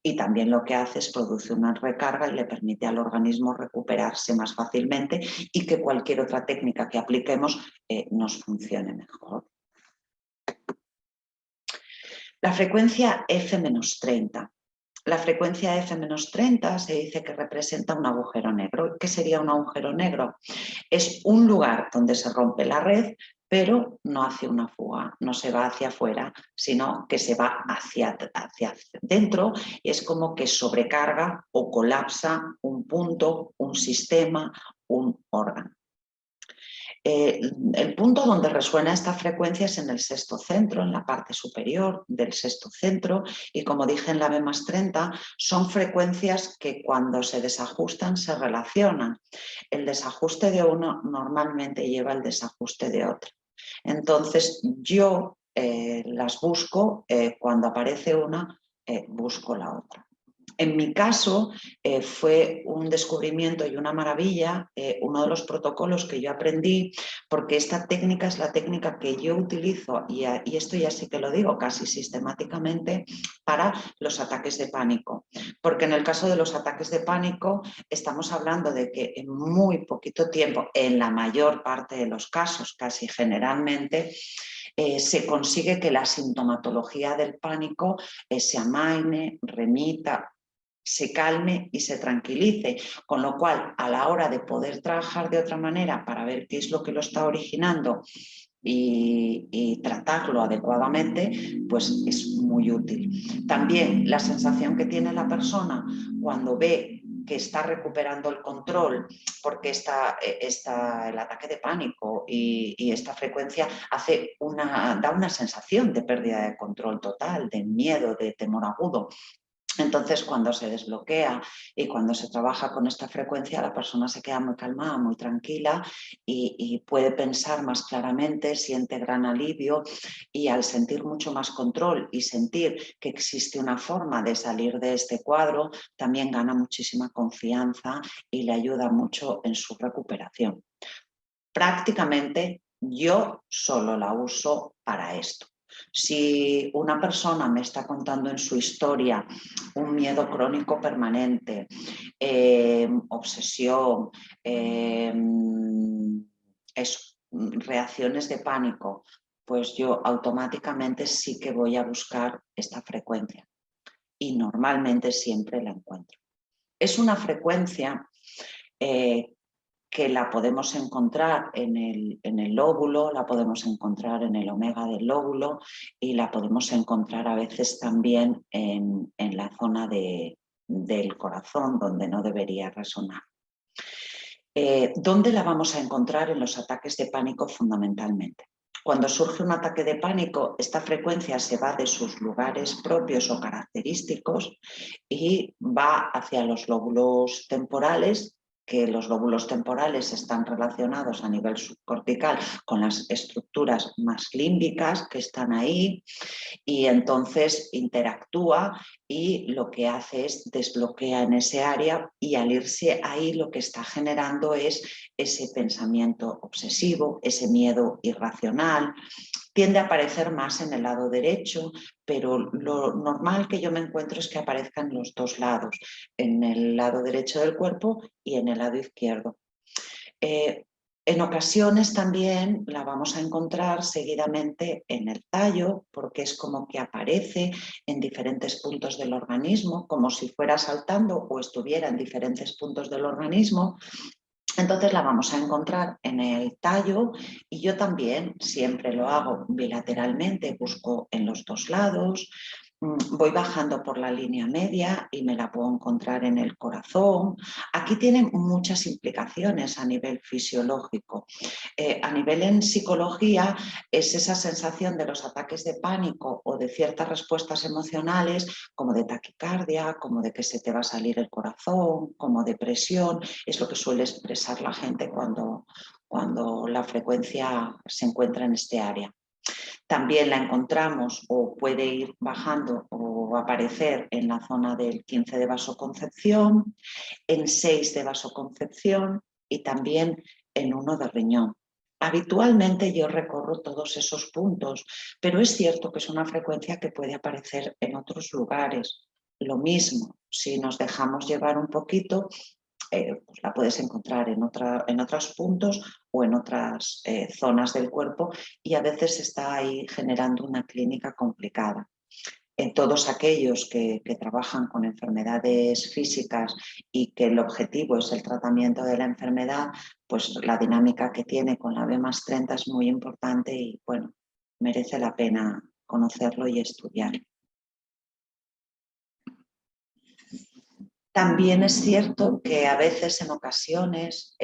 y también lo que hace es producir una recarga y le permite al organismo recuperarse más fácilmente y que cualquier otra técnica que apliquemos nos funcione mejor. La frecuencia F-30. La frecuencia F-30 se dice que representa un agujero negro. ¿Qué sería un agujero negro? Es un lugar donde se rompe la red, pero no hace una fuga, no se va hacia afuera, sino que se va hacia dentro, y es como que sobrecarga o colapsa un punto, un sistema, un órgano. El punto donde resuena esta frecuencia es en el sexto centro, en la parte superior del sexto centro, y como dije en la B+30, son frecuencias que cuando se desajustan se relacionan. El desajuste de uno normalmente lleva al desajuste de otro. Entonces yo las busco, cuando aparece una, busco la otra. En mi caso fue un descubrimiento y una maravilla, uno de los protocolos que yo aprendí, porque esta técnica es la técnica que yo utilizo, y esto ya sí que lo digo casi sistemáticamente, para los ataques de pánico. Porque en el caso de los ataques de pánico estamos hablando de que en muy poquito tiempo, en la mayor parte de los casos, casi generalmente, se consigue que la sintomatología del pánico se amaine, remita, se calme y se tranquilice, con lo cual a la hora de poder trabajar de otra manera para ver qué es lo que lo está originando y tratarlo adecuadamente, pues es muy útil. También la sensación que tiene la persona cuando ve que está recuperando el control, porque el ataque de pánico y esta frecuencia da una sensación de pérdida de control total, de miedo, de temor agudo. Entonces, cuando se desbloquea y cuando se trabaja con esta frecuencia, la persona se queda muy calmada, muy tranquila y puede pensar más claramente, siente gran alivio, y al sentir mucho más control y sentir que existe una forma de salir de este cuadro, también gana muchísima confianza y le ayuda mucho en su recuperación. Prácticamente yo solo la uso para esto. Si una persona me está contando en su historia un miedo crónico permanente, obsesión, reacciones de pánico, pues yo automáticamente sí que voy a buscar esta frecuencia y normalmente siempre la encuentro. Es una frecuencia que la podemos encontrar en el lóbulo, la podemos encontrar en el omega del lóbulo y la podemos encontrar a veces también en la zona del corazón, donde no debería resonar. ¿Dónde la vamos a encontrar? En los ataques de pánico fundamentalmente. Cuando surge un ataque de pánico, esta frecuencia se va de sus lugares propios o característicos y va hacia los lóbulos temporales, que los lóbulos temporales están relacionados a nivel subcortical con las estructuras más límbicas que están ahí, y entonces interactúa y lo que hace es desbloquea en ese área, y al irse ahí lo que está generando es ese pensamiento obsesivo, ese miedo irracional. Tiende a aparecer más en el lado derecho, pero lo normal que yo me encuentro es que aparezca en los dos lados, en el lado derecho del cuerpo y en el lado izquierdo. En ocasiones también la vamos a encontrar seguidamente en el tallo, porque es como que aparece en diferentes puntos del organismo, como si fuera saltando o estuviera en diferentes puntos del organismo. Entonces la vamos a encontrar en el tallo, y yo también siempre lo hago bilateralmente, busco en los dos lados. Voy bajando por la línea media y me la puedo encontrar en el corazón. Aquí tienen muchas implicaciones a nivel fisiológico. A nivel en psicología es esa sensación de los ataques de pánico o de ciertas respuestas emocionales, como de taquicardia, como de que se te va a salir el corazón, como depresión. Es lo que suele expresar la gente cuando la frecuencia se encuentra en este área. También la encontramos o puede ir bajando o aparecer en la zona del 15 de vasoconcepción, en 6 de vasoconcepción y también en 1 de riñón. Habitualmente yo recorro todos esos puntos, pero es cierto que es una frecuencia que puede aparecer en otros lugares. Lo mismo, si nos dejamos llevar un poquito, pues la puedes encontrar en otros puntos o en otras zonas del cuerpo, y a veces está ahí generando una clínica complicada. En todos aquellos que trabajan con enfermedades físicas y que el objetivo es el tratamiento de la enfermedad, pues la dinámica que tiene con la B+30 es muy importante y bueno, merece la pena conocerlo y estudiarlo. También es cierto que a veces, en ocasiones,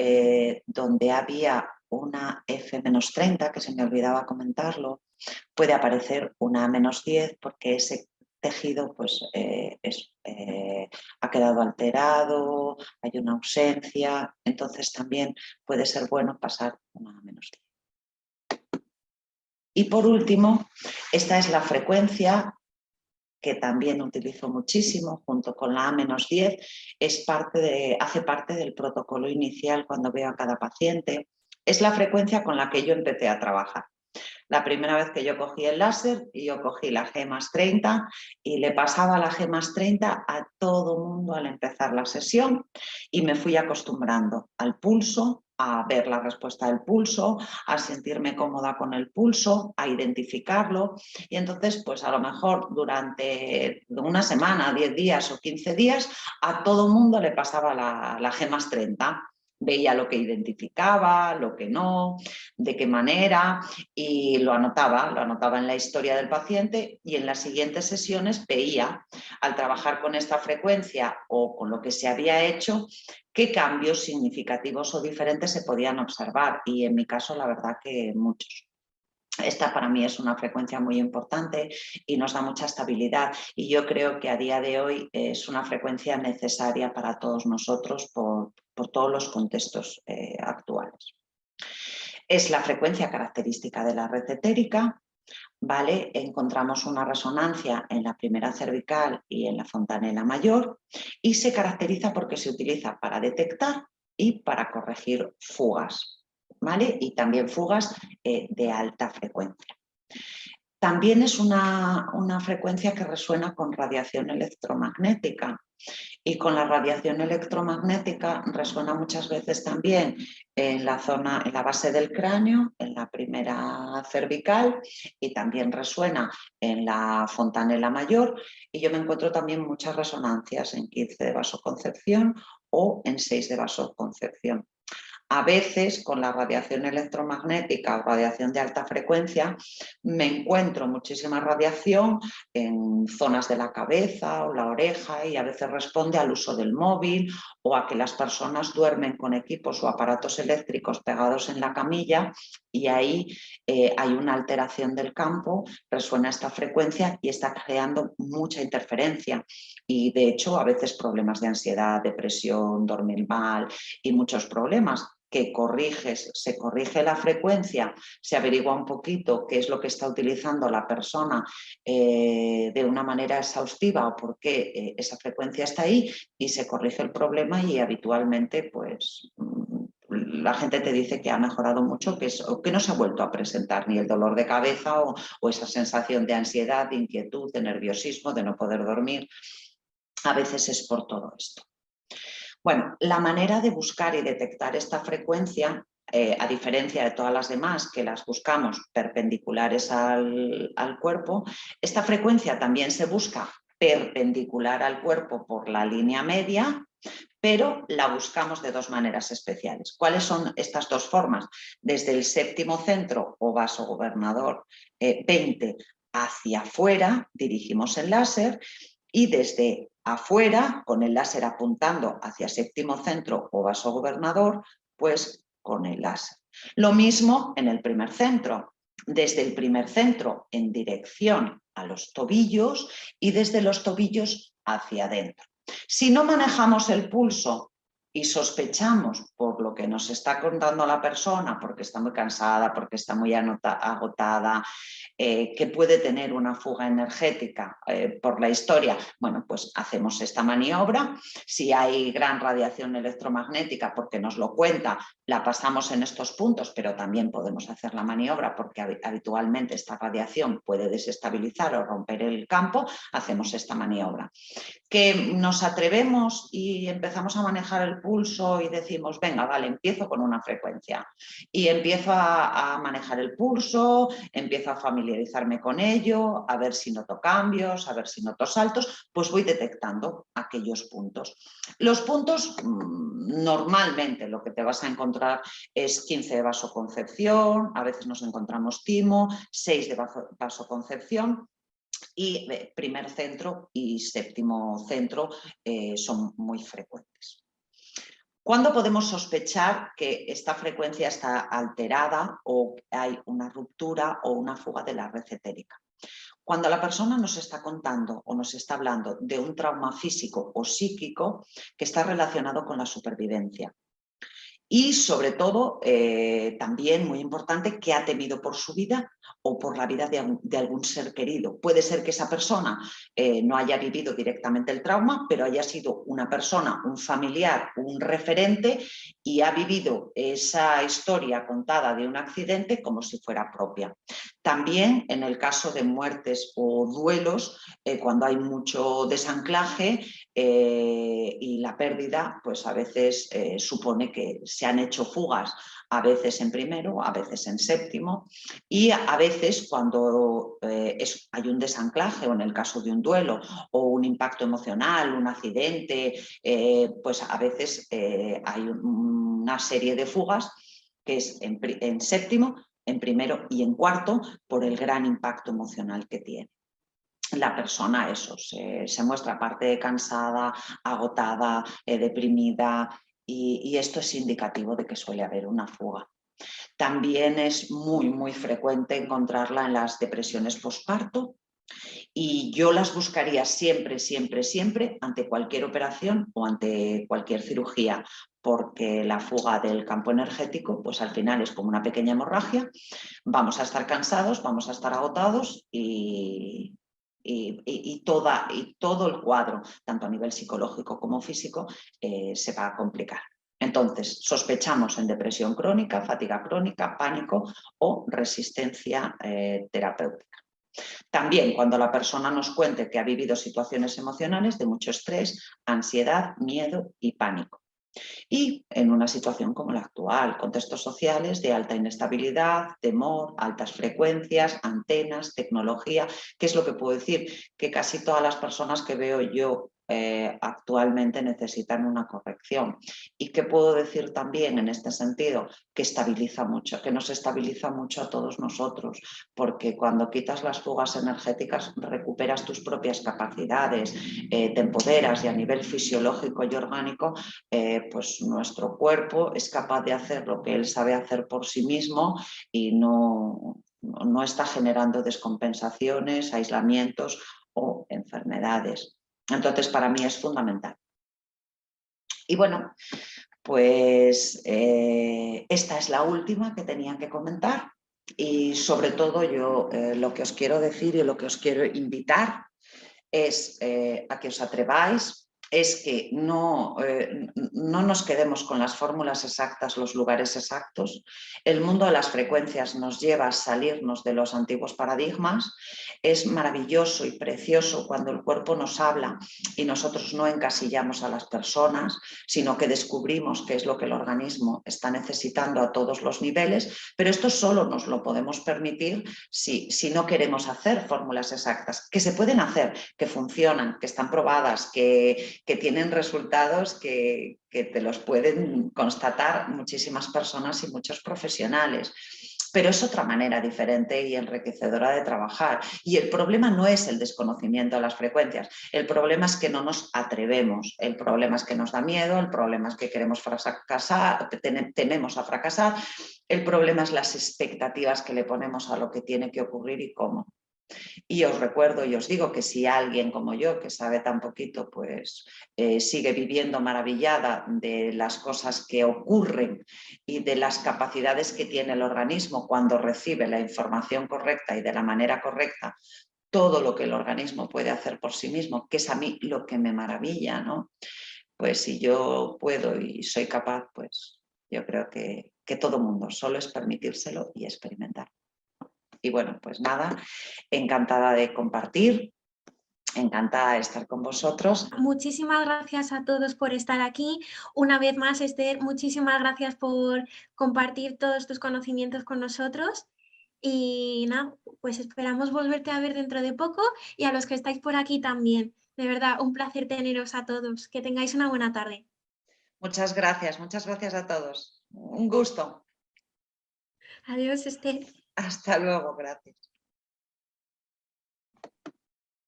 donde había una F-30, que se me olvidaba comentarlo, puede aparecer una A-10 porque ese tejido pues, ha quedado alterado, hay una ausencia, entonces también puede ser bueno pasar una A-10. Y por último, esta es la frecuencia que también utilizo muchísimo junto con la A-10, hace parte del protocolo inicial cuando veo a cada paciente. Es la frecuencia con la que yo empecé a trabajar. La primera vez que yo cogí el láser, yo cogí la G+30 y le pasaba la G+30 a todo mundo al empezar la sesión y me fui acostumbrando al pulso, a ver la respuesta del pulso, a sentirme cómoda con el pulso, a identificarlo y entonces pues a lo mejor durante una semana, 10 días o 15 días a todo mundo le pasaba la G+30. Veía lo que identificaba, lo que no, de qué manera y lo anotaba en la historia del paciente y en las siguientes sesiones veía, al trabajar con esta frecuencia o con lo que se había hecho, qué cambios significativos o diferentes se podían observar y en mi caso la verdad que muchos. Esta para mí es una frecuencia muy importante y nos da mucha estabilidad y yo creo que a día de hoy es una frecuencia necesaria para todos nosotros por todos los contextos actuales. Es la frecuencia característica de la red etérica, ¿vale? Encontramos una resonancia en la primera cervical y en la fontanela mayor y se caracteriza porque se utiliza para detectar y para corregir fugas, ¿vale? Y también fugas de alta frecuencia. También es una frecuencia que resuena con radiación electromagnética y con la radiación electromagnética resuena muchas veces también en la zona, en la base del cráneo, en la primera cervical y también resuena en la fontanela mayor y yo me encuentro también muchas resonancias en 15 de vasoconcepción o en 6 de vasoconcepción. A veces con la radiación electromagnética o radiación de alta frecuencia me encuentro muchísima radiación en zonas de la cabeza o la oreja y a veces responde al uso del móvil o a que las personas duermen con equipos o aparatos eléctricos pegados en la camilla y ahí hay una alteración del campo, resuena esta frecuencia y está creando mucha interferencia y de hecho a veces problemas de ansiedad, depresión, dormir mal y muchos problemas que se corrige la frecuencia, se averigua un poquito qué es lo que está utilizando la persona de una manera exhaustiva o por qué esa frecuencia está ahí y se corrige el problema y habitualmente pues la gente te dice que ha mejorado mucho, que no se ha vuelto a presentar ni el dolor de cabeza o esa sensación de ansiedad, de inquietud, de nerviosismo, de no poder dormir. A veces es por todo esto. Bueno, la manera de buscar y detectar esta frecuencia, a diferencia de todas las demás que las buscamos perpendiculares al cuerpo, esta frecuencia también se busca perpendicular al cuerpo por la línea media, pero la buscamos de dos maneras especiales. ¿Cuáles son estas dos formas? Desde el séptimo centro o vaso gobernador 20 hacia afuera dirigimos el láser y desde afuera, con el láser apuntando hacia séptimo centro o vaso gobernador, pues con el láser. Lo mismo en el primer centro, desde el primer centro en dirección a los tobillos y desde los tobillos hacia adentro. Si no manejamos el pulso y sospechamos por lo que nos está contando la persona, porque está muy cansada, porque está muy agotada, que puede tener una fuga energética por la historia, bueno, pues hacemos esta maniobra. Si hay gran radiación electromagnética, porque nos lo cuenta, la pasamos en estos puntos, pero también podemos hacer la maniobra porque habitualmente esta radiación puede desestabilizar o romper el campo, hacemos esta maniobra. Que nos atrevemos y empezamos a manejar el pulso y decimos, venga, vale, empiezo con una frecuencia y empiezo a manejar el pulso, empiezo a familiarizarme con ello, a ver si noto cambios, a ver si noto saltos, pues voy detectando aquellos puntos. Los puntos, normalmente lo que te vas a encontrar es 15 de vasoconcepción, a veces nos encontramos timo, 6 de vasoconcepción, y primer centro y séptimo centro son muy frecuentes. ¿Cuándo podemos sospechar que esta frecuencia está alterada o hay una ruptura o una fuga de la red etérica? Cuando la persona nos está contando o nos está hablando de un trauma físico o psíquico que está relacionado con la supervivencia. Y sobre todo, también muy importante, que ha temido por su vida o por la vida de algún ser querido. Puede ser que esa persona no haya vivido directamente el trauma, pero haya sido una persona, un familiar, un referente y ha vivido esa historia contada de un accidente como si fuera propia. También en el caso de muertes o duelos, cuando hay mucho desanclaje y la pérdida, pues a veces supone que se han hecho fugas, a veces en primero, a veces en séptimo, y a veces cuando hay un desanclaje o en el caso de un duelo o un impacto emocional, un accidente, pues a veces hay una serie de fugas que es en séptimo, en primero y en cuarto por el gran impacto emocional que tiene. La persona eso, se muestra aparte cansada, agotada, deprimida y esto es indicativo de que suele haber una fuga. También es muy frecuente encontrarla en las depresiones posparto y yo las buscaría siempre ante cualquier operación o ante cualquier cirugía porque la fuga del campo energético pues al final es como una pequeña hemorragia, vamos a estar cansados, vamos a estar agotados y todo el cuadro, tanto a nivel psicológico como físico, se va a complicar. Entonces, sospechamos en depresión crónica, fatiga crónica, pánico o resistencia terapéutica. También cuando la persona nos cuente que ha vivido situaciones emocionales de mucho estrés, ansiedad, miedo y pánico. Y en una situación como la actual, contextos sociales de alta inestabilidad, temor, altas frecuencias, antenas, tecnología, ¿qué es lo que puedo decir? Que casi todas las personas que veo yo actualmente necesitan una corrección. ¿Y qué puedo decir también en este sentido? Que estabiliza mucho, que nos estabiliza mucho a todos nosotros, porque cuando quitas las fugas energéticas recuperas tus propias capacidades, te empoderas y a nivel fisiológico y orgánico pues nuestro cuerpo es capaz de hacer lo que él sabe hacer por sí mismo y no está generando descompensaciones, aislamientos o enfermedades. Entonces, para mí es fundamental. Y bueno, pues esta es la última que tenía que comentar y sobre todo yo lo que os quiero decir y lo que os quiero invitar es a que os atreváis, es que no nos quedemos con las fórmulas exactas, los lugares exactos. El mundo de las frecuencias nos lleva a salirnos de los antiguos paradigmas. Es maravilloso y precioso cuando el cuerpo nos habla y nosotros no encasillamos a las personas, sino que descubrimos qué es lo que el organismo está necesitando a todos los niveles, pero esto solo nos lo podemos permitir si no queremos hacer fórmulas exactas, que se pueden hacer, que funcionan, que están probadas, que tienen resultados que te los pueden constatar muchísimas personas y muchos profesionales. Pero es otra manera diferente y enriquecedora de trabajar. Y el problema no es el desconocimiento de las frecuencias, el problema es que no nos atrevemos, el problema es que nos da miedo, el problema es que queremos fracasar, tememos a fracasar, el problema es las expectativas que le ponemos a lo que tiene que ocurrir y cómo. Y os recuerdo y os digo que si alguien como yo, que sabe tan poquito, pues sigue viviendo maravillada de las cosas que ocurren y de las capacidades que tiene el organismo cuando recibe la información correcta y de la manera correcta, todo lo que el organismo puede hacer por sí mismo, que es a mí lo que me maravilla, ¿no? Pues si yo puedo y soy capaz, pues yo creo que todo mundo, solo es permitírselo y experimentar. Y bueno, pues nada, encantada de compartir, encantada de estar con vosotros. Muchísimas gracias a todos por estar aquí. Una vez más, Esther, muchísimas gracias por compartir todos tus conocimientos con nosotros. Y nada, pues esperamos volverte a ver dentro de poco y a los que estáis por aquí también. De verdad, un placer teneros a todos. Que tengáis una buena tarde. Muchas gracias a todos. Un gusto. Adiós, Esther. Hasta luego, gracias.